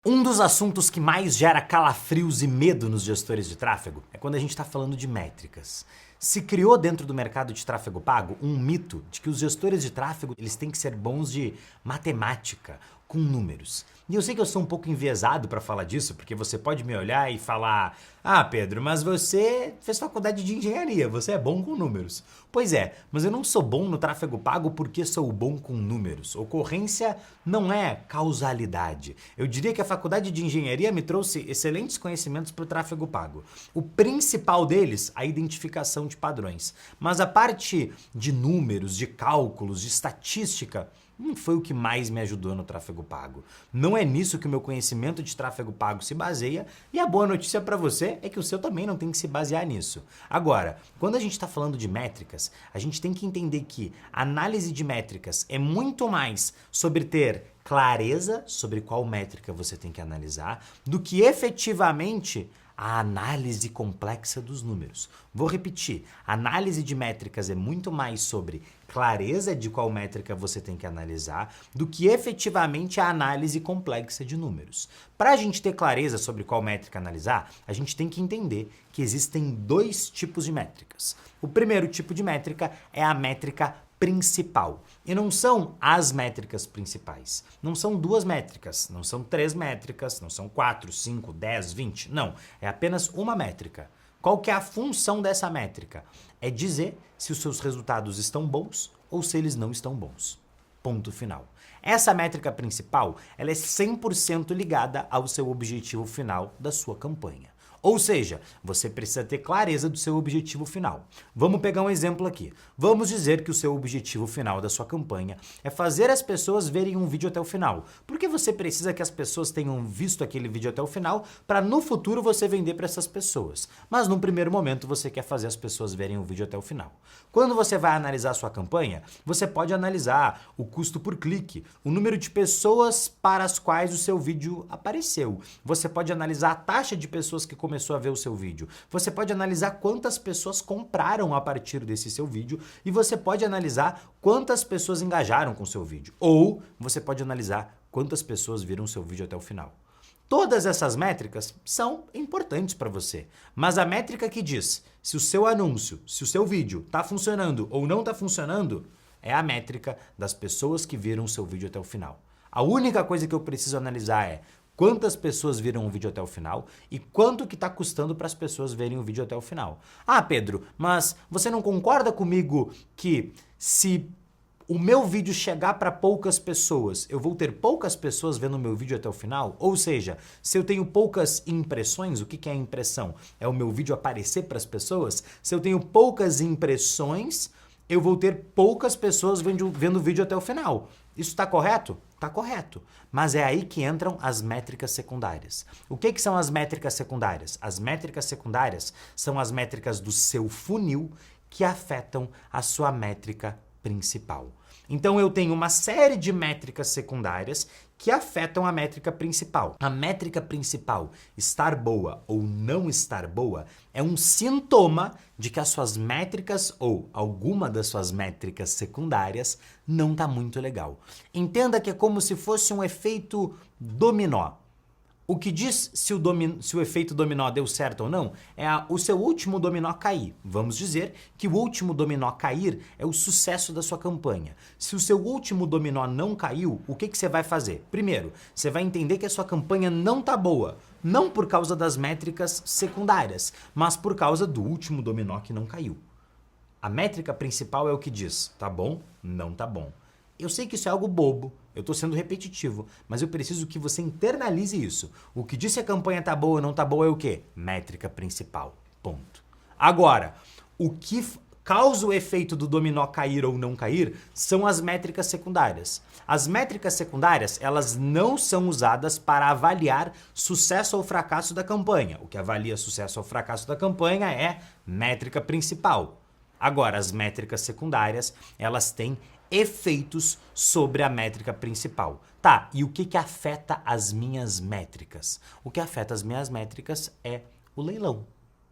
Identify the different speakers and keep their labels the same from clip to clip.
Speaker 1: Um dos assuntos que mais gera calafrios e medo nos gestores de tráfego é quando a gente está falando de métricas. Se criou dentro do mercado de tráfego pago um mito de que os gestores de tráfego eles têm que ser bons de matemática, com números. E eu sei que eu sou um pouco enviesado para falar disso, porque você pode me olhar e falar: "Ah, Pedro, mas você fez faculdade de engenharia, você é bom com números." Pois é, mas eu não sou bom no tráfego pago porque sou bom com números. Ocorrência não é causalidade. Eu diria que a faculdade de engenharia me trouxe excelentes conhecimentos para o tráfego pago. O principal deles, a identificação de padrões. Mas a parte de números, de cálculos, de estatística, não foi o que mais me ajudou no tráfego pago. Não é nisso que o meu conhecimento de tráfego pago se baseia, e a boa notícia para você é que o seu também não tem que se basear nisso. Agora, quando a gente está falando de métricas, a gente tem que entender que a análise de métricas é muito mais sobre ter clareza sobre qual métrica você tem que analisar do que efetivamente a análise complexa dos números. Vou repetir, a análise de métricas é muito mais sobre clareza de qual métrica você tem que analisar do que efetivamente a análise complexa de números. Para a gente ter clareza sobre qual métrica analisar, a gente tem que entender que existem dois tipos de métricas. O primeiro tipo de métrica é a métrica principal. E não são as métricas principais. Não são duas métricas, não são três métricas, não são 4, 5, 10, 20. Não, é apenas uma métrica. Qual que é a função dessa métrica? É dizer se os seus resultados estão bons ou se eles não estão bons. Ponto final. Essa métrica principal, ela é 100% ligada ao seu objetivo final da sua campanha. Ou seja, você precisa ter clareza do seu objetivo final. Vamos pegar um exemplo aqui. Vamos dizer que o seu objetivo final da sua campanha é fazer as pessoas verem um vídeo até o final. Porque você precisa que as pessoas tenham visto aquele vídeo até o final para no futuro você vender para essas pessoas. Mas num primeiro momento você quer fazer as pessoas verem o vídeo até o final. Quando você vai analisar a sua campanha, você pode analisar o custo por clique, o número de pessoas para as quais o seu vídeo apareceu. Você pode analisar a taxa de pessoas que começou a ver o seu vídeo. Você pode analisar quantas pessoas compraram a partir desse seu vídeo e você pode analisar quantas pessoas engajaram com o seu vídeo. Ou você pode analisar quantas pessoas viram o seu vídeo até o final. Todas essas métricas são importantes para você, mas a métrica que diz se o seu anúncio, se o seu vídeo está funcionando ou não está funcionando, é a métrica das pessoas que viram o seu vídeo até o final. A única coisa que eu preciso analisar é quantas pessoas viram o vídeo até o final e quanto que está custando para as pessoas verem o vídeo até o final. Ah, Pedro, mas você não concorda comigo que se o meu vídeo chegar para poucas pessoas, eu vou ter poucas pessoas vendo o meu vídeo até o final? Ou seja, se eu tenho poucas impressões, o que é impressão? É o meu vídeo aparecer para as pessoas? Se eu tenho poucas impressões, eu vou ter poucas pessoas vendo o vídeo até o final. Isso está correto? Está correto. Mas é aí que entram as métricas secundárias. O que são as métricas secundárias? As métricas secundárias são as métricas do seu funil que afetam a sua métrica principal. Então eu tenho uma série de métricas secundárias que afetam a métrica principal. A métrica principal estar boa ou não estar boa é um sintoma de que as suas métricas ou alguma das suas métricas secundárias não está muito legal. Entenda que é como se fosse um efeito dominó. O que diz se o efeito dominó deu certo ou não é o seu último dominó cair. Vamos dizer que o último dominó cair é o sucesso da sua campanha. Se o seu último dominó não caiu, o que você vai fazer? Primeiro, você vai entender que a sua campanha não está boa. Não por causa das métricas secundárias, mas por causa do último dominó que não caiu. A métrica principal é o que diz, tá bom? Não tá bom. Eu sei que isso é algo bobo, eu estou sendo repetitivo, mas eu preciso que você internalize isso. O que diz se a campanha tá boa ou não tá boa é o quê? Métrica principal. Ponto. Agora, o que causa o efeito do dominó cair ou não cair são as métricas secundárias. As métricas secundárias, elas não são usadas para avaliar sucesso ou fracasso da campanha. O que avalia sucesso ou fracasso da campanha é métrica principal. Agora, as métricas secundárias, elas têm efeitos sobre a métrica principal. Tá, e o que afeta as minhas métricas? O que afeta as minhas métricas é o leilão,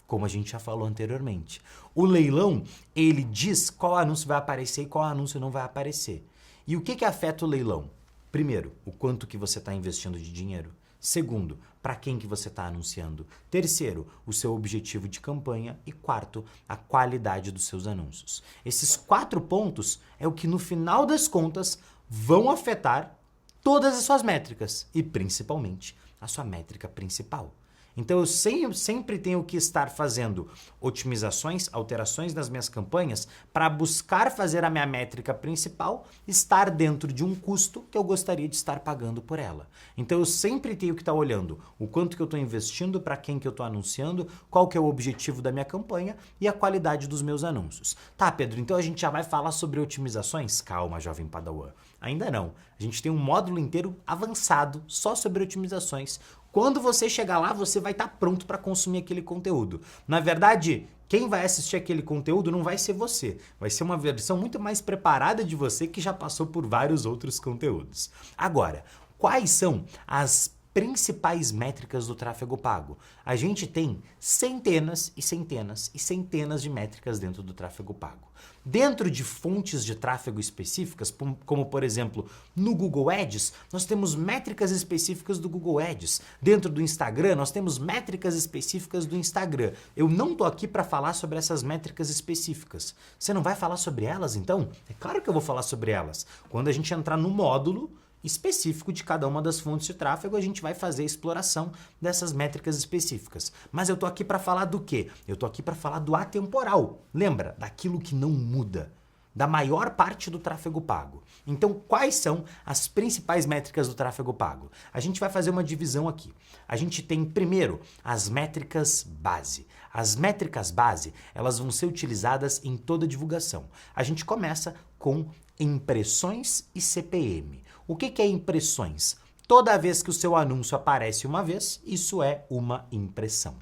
Speaker 1: como a gente já falou anteriormente. O leilão, ele diz qual anúncio vai aparecer e qual anúncio não vai aparecer. E o que afeta o leilão? Primeiro, o quanto que você está investindo de dinheiro. Segundo, para quem que você está anunciando. Terceiro, o seu objetivo de campanha. E quarto, a qualidade dos seus anúncios. Esses 4 pontos é o que no final das contas vão afetar todas as suas métricas e principalmente a sua métrica principal. Então eu sempre tenho que estar fazendo otimizações, alterações nas minhas campanhas para buscar fazer a minha métrica principal estar dentro de um custo que eu gostaria de estar pagando por ela. Então eu sempre tenho que estar olhando o quanto que eu estou investindo, para quem que eu estou anunciando, qual que é o objetivo da minha campanha e a qualidade dos meus anúncios. Tá, Pedro, então a gente já vai falar sobre otimizações? Calma, jovem padawan. Ainda não. A gente tem um módulo inteiro avançado só sobre otimizações. Quando você chegar lá, você vai estar pronto para consumir aquele conteúdo. Na verdade, quem vai assistir aquele conteúdo não vai ser você. Vai ser uma versão muito mais preparada de você que já passou por vários outros conteúdos. Agora, quais são as principais métricas do tráfego pago? A gente tem centenas e centenas e centenas de métricas dentro do tráfego pago. Dentro de fontes de tráfego específicas, como por exemplo no Google Ads, nós temos métricas específicas do Google Ads. Dentro do Instagram, nós temos métricas específicas do Instagram. Eu não estou aqui para falar sobre essas métricas específicas. Você não vai falar sobre elas, então? É claro que eu vou falar sobre elas. Quando a gente entrar no módulo específico de cada uma das fontes de tráfego, a gente vai fazer a exploração dessas métricas específicas. Mas eu tô aqui para falar do quê? Eu tô aqui para falar do atemporal. Lembra? Daquilo que não muda. Da maior parte do tráfego pago. Então, quais são as principais métricas do tráfego pago? A gente vai fazer uma divisão aqui. A gente tem, primeiro, as métricas base. As métricas base, elas vão ser utilizadas em toda divulgação. A gente começa com impressões e CPM. O que é impressões? Toda vez que o seu anúncio aparece uma vez, isso é uma impressão.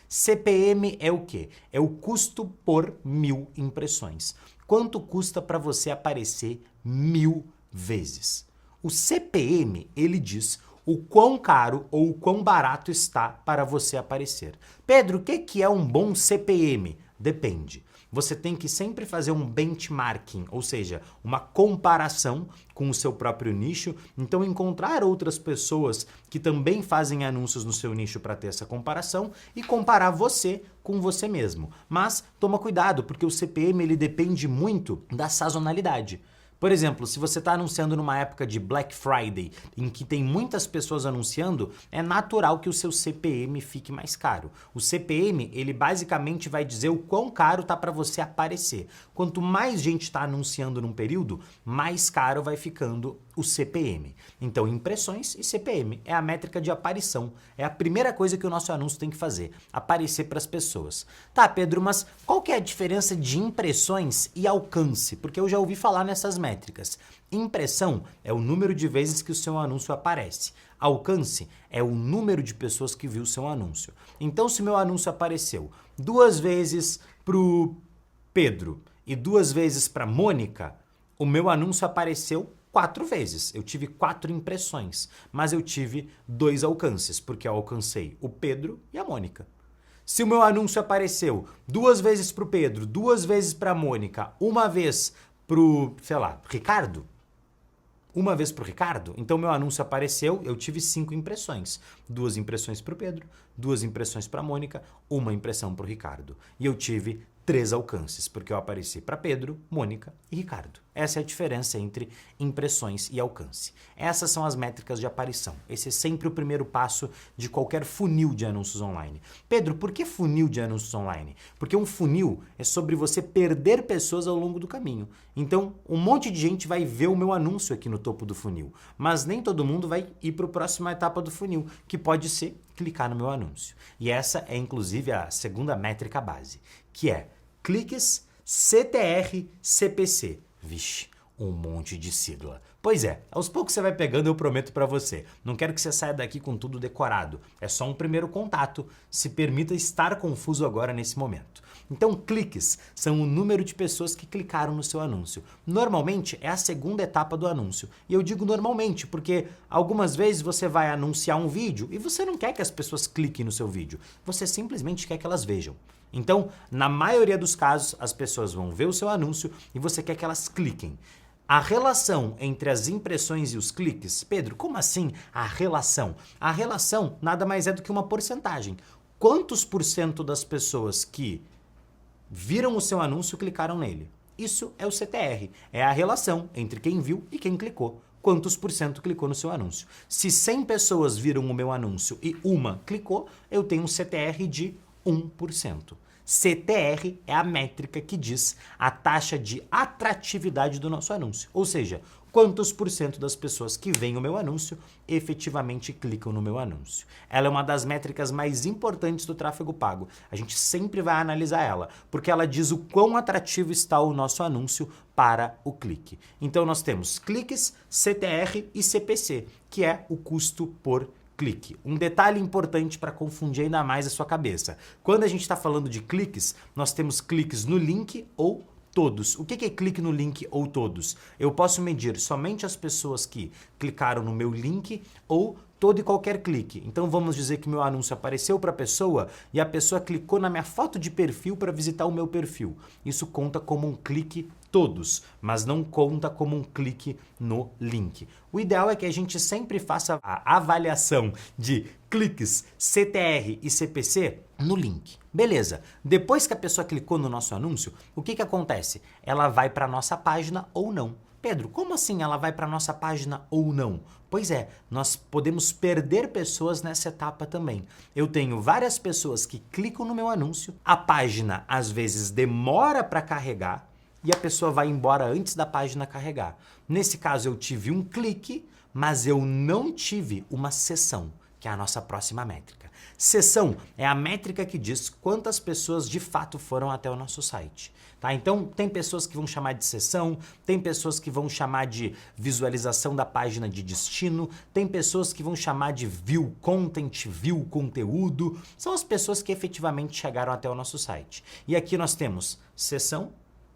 Speaker 1: CPM é o quê? É o custo por 1000 impressões. Quanto custa para você aparecer 1000 vezes? O CPM, ele diz o quão caro ou o quão barato está para você aparecer. Pedro, o que é um bom CPM? Depende. Você tem que sempre fazer um benchmarking, ou seja, uma comparação com o seu próprio nicho. Então, encontrar outras pessoas que também fazem anúncios no seu nicho para ter essa comparação e comparar você com você mesmo. Mas toma cuidado, porque o CPM ele depende muito da sazonalidade. Por exemplo, se você está anunciando numa época de Black Friday, em que tem muitas pessoas anunciando, é natural que o seu CPM fique mais caro. O CPM, ele basicamente vai dizer o quão caro tá para você aparecer. Quanto mais gente está anunciando num período, mais caro vai ficando o CPM. Então, impressões e CPM é a métrica de aparição. É a primeira coisa que o nosso anúncio tem que fazer, aparecer para as pessoas. Tá, Pedro, mas qual que é a diferença de impressões e alcance? Porque eu já ouvi falar nessas métricas. Impressão é o número de vezes que o seu anúncio aparece. Alcance é o número de pessoas que viu o seu anúncio. Então, se meu anúncio apareceu 2 vezes pro Pedro e 2 vezes para Mônica, o meu anúncio apareceu 4 vezes. Eu tive 4 impressões, mas eu tive 2 alcances, porque eu alcancei o Pedro e a Mônica. Se o meu anúncio apareceu 2 vezes para o Pedro, 2 vezes para a Mônica, 1 vez pro, sei lá, Ricardo, 1 vez pro Ricardo, então meu anúncio apareceu, eu tive 5 impressões. 2 impressões pro Pedro, 2 impressões pra Mônica, 1 impressão pro Ricardo. E eu tive 3 alcances, porque eu apareci para Pedro, Mônica e Ricardo. Essa é a diferença entre impressões e alcance. Essas são as métricas de aparição. Esse é sempre o primeiro passo de qualquer funil de anúncios online. Pedro, por que funil de anúncios online? Porque um funil é sobre você perder pessoas ao longo do caminho. Então, um monte de gente vai ver o meu anúncio aqui no topo do funil, mas nem todo mundo vai ir para a próxima etapa do funil, que pode ser clicar no meu anúncio. E essa é, inclusive, a segunda métrica base, que é cliques, CTR, CPC. Vixe, um monte de sigla. Pois é, aos poucos você vai pegando, eu prometo pra você. Não quero que você saia daqui com tudo decorado. É só um primeiro contato. Se permita estar confuso agora nesse momento. Então, cliques são o número de pessoas que clicaram no seu anúncio. Normalmente é a segunda etapa do anúncio. E eu digo normalmente porque algumas vezes você vai anunciar um vídeo e você não quer que as pessoas cliquem no seu vídeo. Você simplesmente quer que elas vejam. Então, na maioria dos casos, as pessoas vão ver o seu anúncio e você quer que elas cliquem. A relação entre as impressões e os cliques. Pedro, como assim a relação? A relação nada mais é do que uma porcentagem. Quantos por cento das pessoas que viram o seu anúncio clicaram nele? Isso é o CTR, é a relação entre quem viu e quem clicou. Quantos por cento clicou no seu anúncio? Se 100 pessoas viram o meu anúncio e uma clicou, eu tenho um CTR de 1%. CTR é a métrica que diz a taxa de atratividade do nosso anúncio, ou seja, quantos por cento das pessoas que veem o meu anúncio efetivamente clicam no meu anúncio. Ela é uma das métricas mais importantes do tráfego pago. A gente sempre vai analisar ela, porque ela diz o quão atrativo está o nosso anúncio para o clique. Então nós temos cliques, CTR e CPC, que é o custo por clique. Um detalhe importante para confundir ainda mais a sua cabeça. Quando a gente está falando de cliques, nós temos cliques no link ou todos. O que é clique no link ou todos? Eu posso medir somente as pessoas que clicaram no meu link ou todo e qualquer clique. Então vamos dizer que meu anúncio apareceu para a pessoa e a pessoa clicou na minha foto de perfil para visitar o meu perfil. Isso conta como um clique todos, mas não conta como um clique no link. O ideal é que a gente sempre faça a avaliação de cliques, CTR e CPC no link. Beleza, depois que a pessoa clicou no nosso anúncio, o que acontece? Ela vai para a nossa página ou não. Pedro, como assim ela vai para a nossa página ou não? Pois é, nós podemos perder pessoas nessa etapa também. Eu tenho várias pessoas que clicam no meu anúncio, a página às vezes demora para carregar e a pessoa vai embora antes da página carregar. Nesse caso eu tive um clique, mas eu não tive uma sessão, que é a nossa próxima métrica. Sessão é a métrica que diz quantas pessoas de fato foram até o nosso site. Tá? Então, tem pessoas que vão chamar de sessão, tem pessoas que vão chamar de visualização da página de destino, tem pessoas que vão chamar de view content, view conteúdo. São as pessoas que efetivamente chegaram até o nosso site. E aqui nós temos sessão,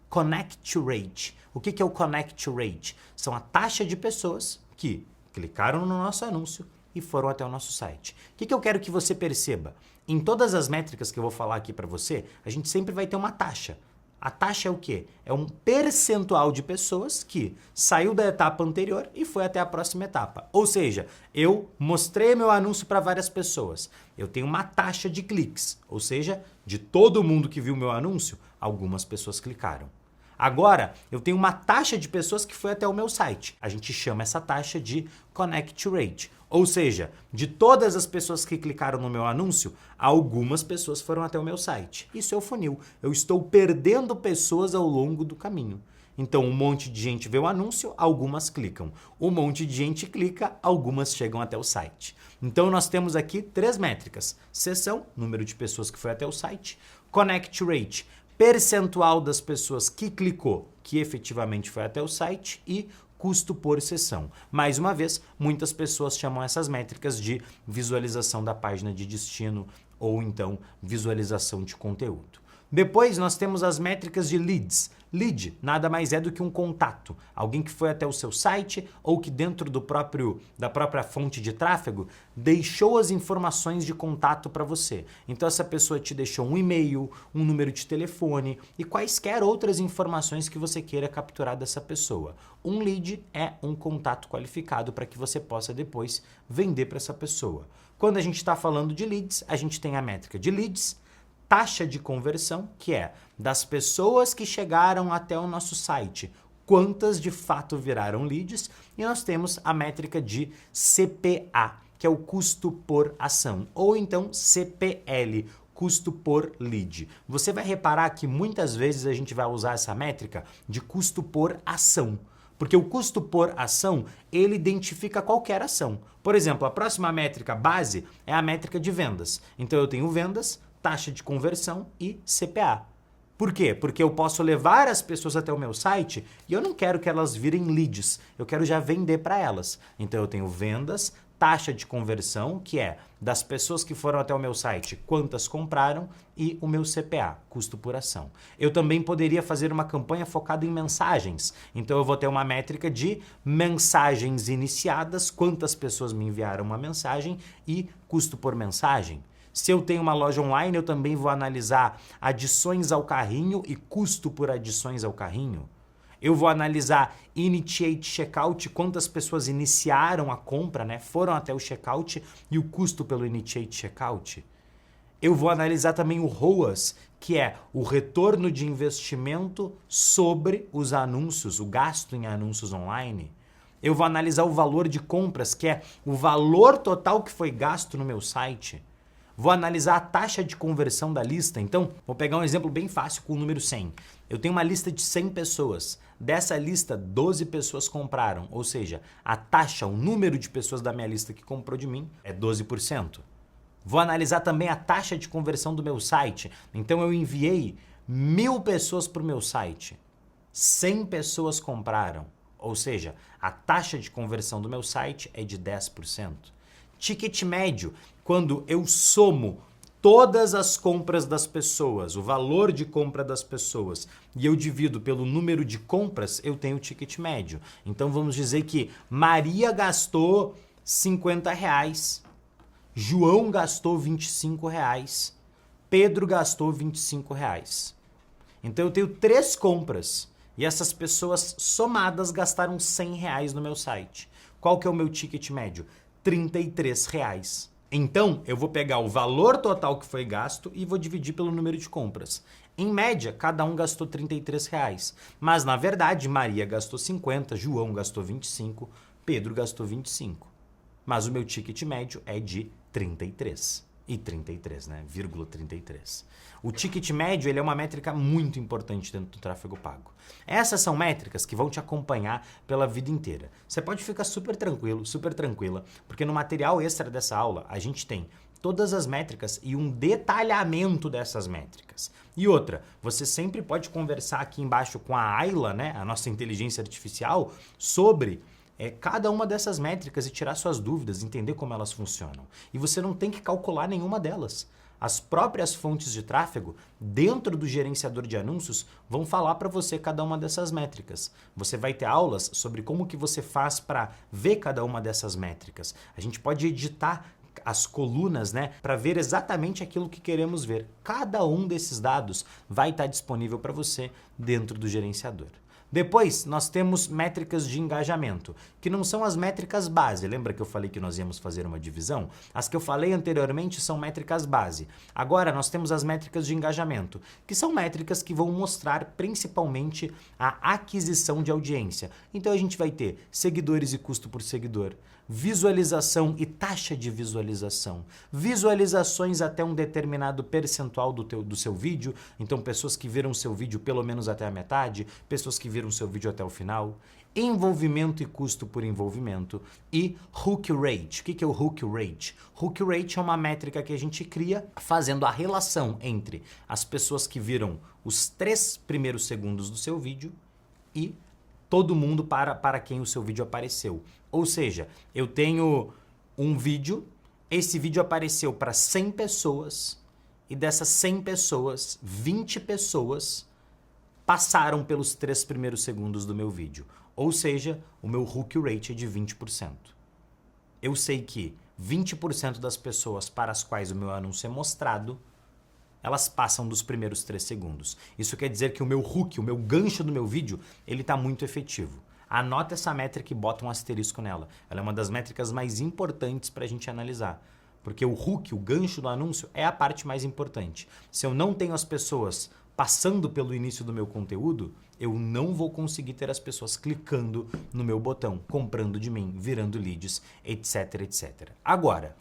Speaker 1: Connect Rate. O que é o Connect Rate? São a taxa de pessoas que clicaram no nosso anúncio e foram até o nosso site. O que eu quero que você perceba? Em todas as métricas que eu vou falar aqui para você, a gente sempre vai ter uma taxa. A taxa é o quê? É um percentual de pessoas que saiu da etapa anterior e foi até a próxima etapa. Ou seja, eu mostrei meu anúncio para várias pessoas. Eu tenho uma taxa de cliques, ou seja, de todo mundo que viu meu anúncio, algumas pessoas clicaram. Agora, eu tenho uma taxa de pessoas que foi até o meu site. A gente chama essa taxa de Connect Rate. Ou seja, de todas as pessoas que clicaram no meu anúncio, algumas pessoas foram até o meu site. Isso é o funil. Eu estou perdendo pessoas ao longo do caminho. Então, um monte de gente vê o anúncio, algumas clicam. Um monte de gente clica, algumas chegam até o site. Então, nós temos aqui 3 métricas. Sessão, número de pessoas que foi até o site. Connect Rate, percentual das pessoas que clicou, que efetivamente foi até o site, e custo por sessão. Mais uma vez, muitas pessoas chamam essas métricas de visualização da página de destino ou então visualização de conteúdo. Depois nós temos as métricas de leads. Lead nada mais é do que um contato, alguém que foi até o seu site ou que dentro da própria fonte de tráfego deixou as informações de contato para você. Então essa pessoa te deixou um e-mail, um número de telefone e quaisquer outras informações que você queira capturar dessa pessoa. Um lead é um contato qualificado para que você possa depois vender para essa pessoa. Quando a gente está falando de leads, a gente tem a métrica de leads, taxa de conversão, que é das pessoas que chegaram até o nosso site, quantas de fato viraram leads, e nós temos a métrica de CPA, que é o custo por ação, ou então CPL, custo por lead. Você vai reparar que muitas vezes a gente vai usar essa métrica de custo por ação, porque o custo por ação, ele identifica qualquer ação. Por exemplo, a próxima métrica base é a métrica de vendas. Então eu tenho vendas, taxa de conversão e CPA. Por quê? Porque eu posso levar as pessoas até o meu site e eu não quero que elas virem leads, eu quero já vender para elas. Então eu tenho vendas, taxa de conversão, que é das pessoas que foram até o meu site, quantas compraram, e o meu CPA, custo por ação. Eu também poderia fazer uma campanha focada em mensagens. Então eu vou ter uma métrica de mensagens iniciadas, quantas pessoas me enviaram uma mensagem e custo por mensagem. Se eu tenho uma loja online, eu também vou analisar adições ao carrinho e custo por adições ao carrinho. Eu vou analisar Initiate Checkout, quantas pessoas iniciaram a compra, né? Foram até o checkout e o custo pelo Initiate Checkout. Eu vou analisar também o ROAS, que é o retorno de investimento sobre os anúncios, o gasto em anúncios online. Eu vou analisar o valor de compras, que é o valor total que foi gasto no meu site. Vou analisar a taxa de conversão da lista. Então, vou pegar um exemplo bem fácil com o número 100. Eu tenho uma lista de 100 pessoas. Dessa lista, 12 pessoas compraram. Ou seja, a taxa, o número de pessoas da minha lista que comprou de mim é 12%. Vou analisar também a taxa de conversão do meu site. Então, eu enviei 1.000 pessoas para o meu site. 100 pessoas compraram. Ou seja, a taxa de conversão do meu site é de 10%. Ticket médio, quando eu somo todas as compras das pessoas, o valor de compra das pessoas, e eu divido pelo número de compras, eu tenho o ticket médio. Então vamos dizer que Maria gastou R$50, João gastou R$25, Pedro gastou R$25. Então eu tenho 3 compras e essas pessoas somadas gastaram R$100 no meu site. Qual que é o meu ticket médio? R$33. Então, eu vou pegar o valor total que foi gasto e vou dividir pelo número de compras. Em média, cada um gastou R$33. Mas, na verdade, Maria gastou 50, João gastou 25, Pedro gastou 25. Mas o meu ticket médio é de 33. E 33, né? Vírgula 33. O ticket médio ele é uma métrica muito importante dentro do tráfego pago. Essas são métricas que vão te acompanhar pela vida inteira. Você pode ficar super tranquilo, super tranquila, porque no material extra dessa aula a gente tem todas as métricas e um detalhamento dessas métricas. E outra, você sempre pode conversar aqui embaixo com a Ayla, né, a nossa inteligência artificial, sobre cada uma dessas métricas e tirar suas dúvidas, entender como elas funcionam. E você não tem que calcular nenhuma delas. As próprias fontes de tráfego, dentro do gerenciador de anúncios, vão falar para você cada uma dessas métricas. Você vai ter aulas sobre como que você faz para ver cada uma dessas métricas. A gente pode editar as colunas, né, para ver exatamente aquilo que queremos ver. Cada um desses dados vai estar disponível para você dentro do gerenciador. Depois, nós temos métricas de engajamento, que não são as métricas base. Lembra que eu falei que nós íamos fazer uma divisão? As que eu falei anteriormente são métricas base. Agora, nós temos as métricas de engajamento, que são métricas que vão mostrar principalmente a aquisição de audiência. Então, a gente vai ter seguidores e custo por seguidor, visualização e taxa de visualização, visualizações até um determinado percentual do seu vídeo, então pessoas que viram o seu vídeo pelo menos até a metade, pessoas que viram o seu vídeo até o final, envolvimento e custo por envolvimento e hook rate. O que é o hook rate? Hook rate é uma métrica que a gente cria fazendo a relação entre as pessoas que viram os 3 primeiros segundos do seu vídeo e todo mundo para quem o seu vídeo apareceu. Ou seja, eu tenho um vídeo, esse vídeo apareceu para 100 pessoas e dessas 100 pessoas, 20 pessoas passaram pelos 3 primeiros segundos do meu vídeo. Ou seja, o meu hook rate é de 20%. Eu sei que 20% das pessoas para as quais o meu anúncio é mostrado, elas passam dos primeiros 3 segundos. Isso quer dizer que o meu hook, o meu gancho do meu vídeo, ele está muito efetivo. Anota essa métrica e bota um asterisco nela. Ela é uma das métricas mais importantes para a gente analisar. Porque o hook, o gancho do anúncio, é a parte mais importante. Se eu não tenho as pessoas passando pelo início do meu conteúdo, eu não vou conseguir ter as pessoas clicando no meu botão, comprando de mim, virando leads, etc, etc. Agora,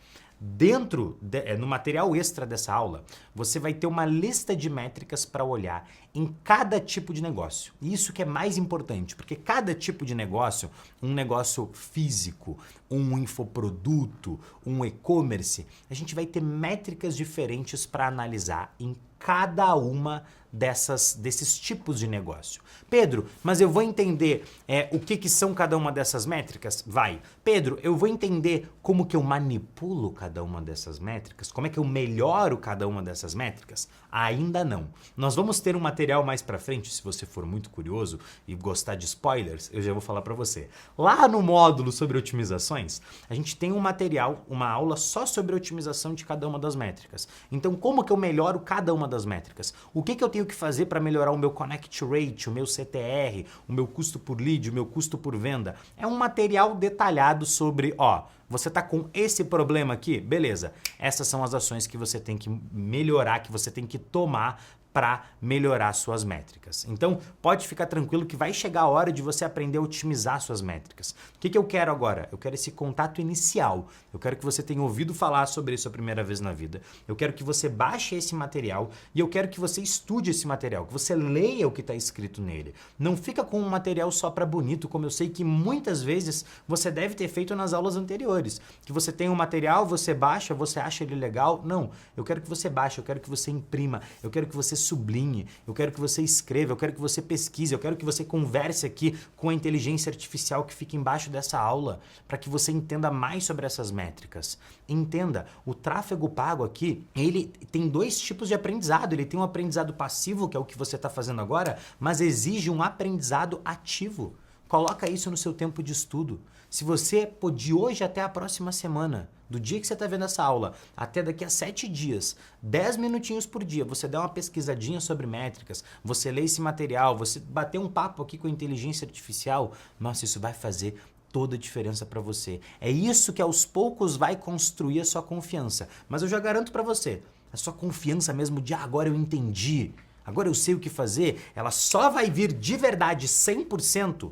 Speaker 1: no material extra dessa aula, você vai ter uma lista de métricas para olhar em cada tipo de negócio. E isso que é mais importante, porque cada tipo de negócio, um negócio físico, um infoproduto, um e-commerce, a gente vai ter métricas diferentes para analisar em cada uma desses tipos de negócio. Pedro, mas eu vou entender o que são cada uma dessas métricas? Vai. Pedro, eu vou entender como que eu manipulo cada uma dessas métricas? Como é que eu melhoro cada uma dessas métricas? Ainda não. Nós vamos ter um material mais pra frente, se você for muito curioso e gostar de spoilers, eu já vou falar pra você. Lá no módulo sobre otimizações, a gente tem um material, uma aula só sobre otimização de cada uma das métricas. Então, como que eu melhoro cada uma das métricas. O que eu tenho que fazer para melhorar o meu Connect Rate, o meu CTR, o meu custo por lead, o meu custo por venda? É um material detalhado sobre, ó, você está com esse problema aqui? Beleza. Essas são as ações que você tem que melhorar, que você tem que tomar para melhorar suas métricas. Então, pode ficar tranquilo que vai chegar a hora de você aprender a otimizar suas métricas. O que eu quero agora? Eu quero esse contato inicial. Eu quero que você tenha ouvido falar sobre isso a primeira vez na vida. Eu quero que você baixe esse material e eu quero que você estude esse material, que você leia o que está escrito nele. Não fica com um material só para bonito, como eu sei que muitas vezes você deve ter feito nas aulas anteriores. Que você tem um material, você baixa, você acha ele legal. Não, eu quero que você baixe, eu quero que você imprima, eu quero que você sublinhe, eu quero que você escreva, eu quero que você pesquise, eu quero que você converse aqui com a inteligência artificial que fica embaixo dessa aula, para que você entenda mais sobre essas métricas. Entenda, o tráfego pago aqui, ele tem dois tipos de aprendizado. Ele tem um aprendizado passivo, que é o que você está fazendo agora, mas exige um aprendizado ativo. Coloca isso no seu tempo de estudo. Se você, de hoje até a próxima semana, do dia que você está vendo essa aula, até daqui a 7 dias, 10 minutinhos por dia, você dá uma pesquisadinha sobre métricas, você lê esse material, você bater um papo aqui com a inteligência artificial, nossa, isso vai fazer toda a diferença para você. É isso que aos poucos vai construir a sua confiança. Mas eu já garanto para você, a sua confiança mesmo de agora eu entendi, agora eu sei o que fazer, ela só vai vir de verdade 100%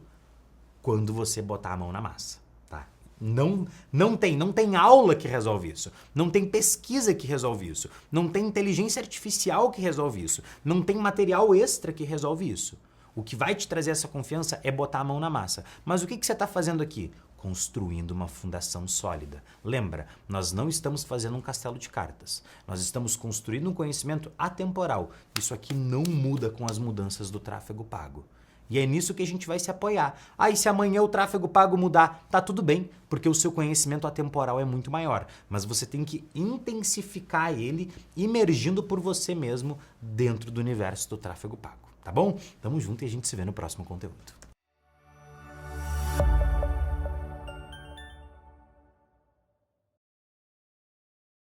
Speaker 1: quando você botar a mão na massa, tá? Não tem aula que resolve isso, não tem pesquisa que resolve isso, não tem inteligência artificial que resolve isso, não tem material extra que resolve isso. O que vai te trazer essa confiança é botar a mão na massa. Mas o que você está fazendo aqui? Construindo uma fundação sólida. Lembra, nós não estamos fazendo um castelo de cartas. Nós estamos construindo um conhecimento atemporal. Isso aqui não muda com as mudanças do tráfego pago. E é nisso que a gente vai se apoiar. E se amanhã o tráfego pago mudar, tá tudo bem, porque o seu conhecimento atemporal é muito maior. Mas você tem que intensificar ele, imergindo por você mesmo dentro do universo do tráfego pago. Tá bom? Tamo junto e a gente se vê no próximo conteúdo.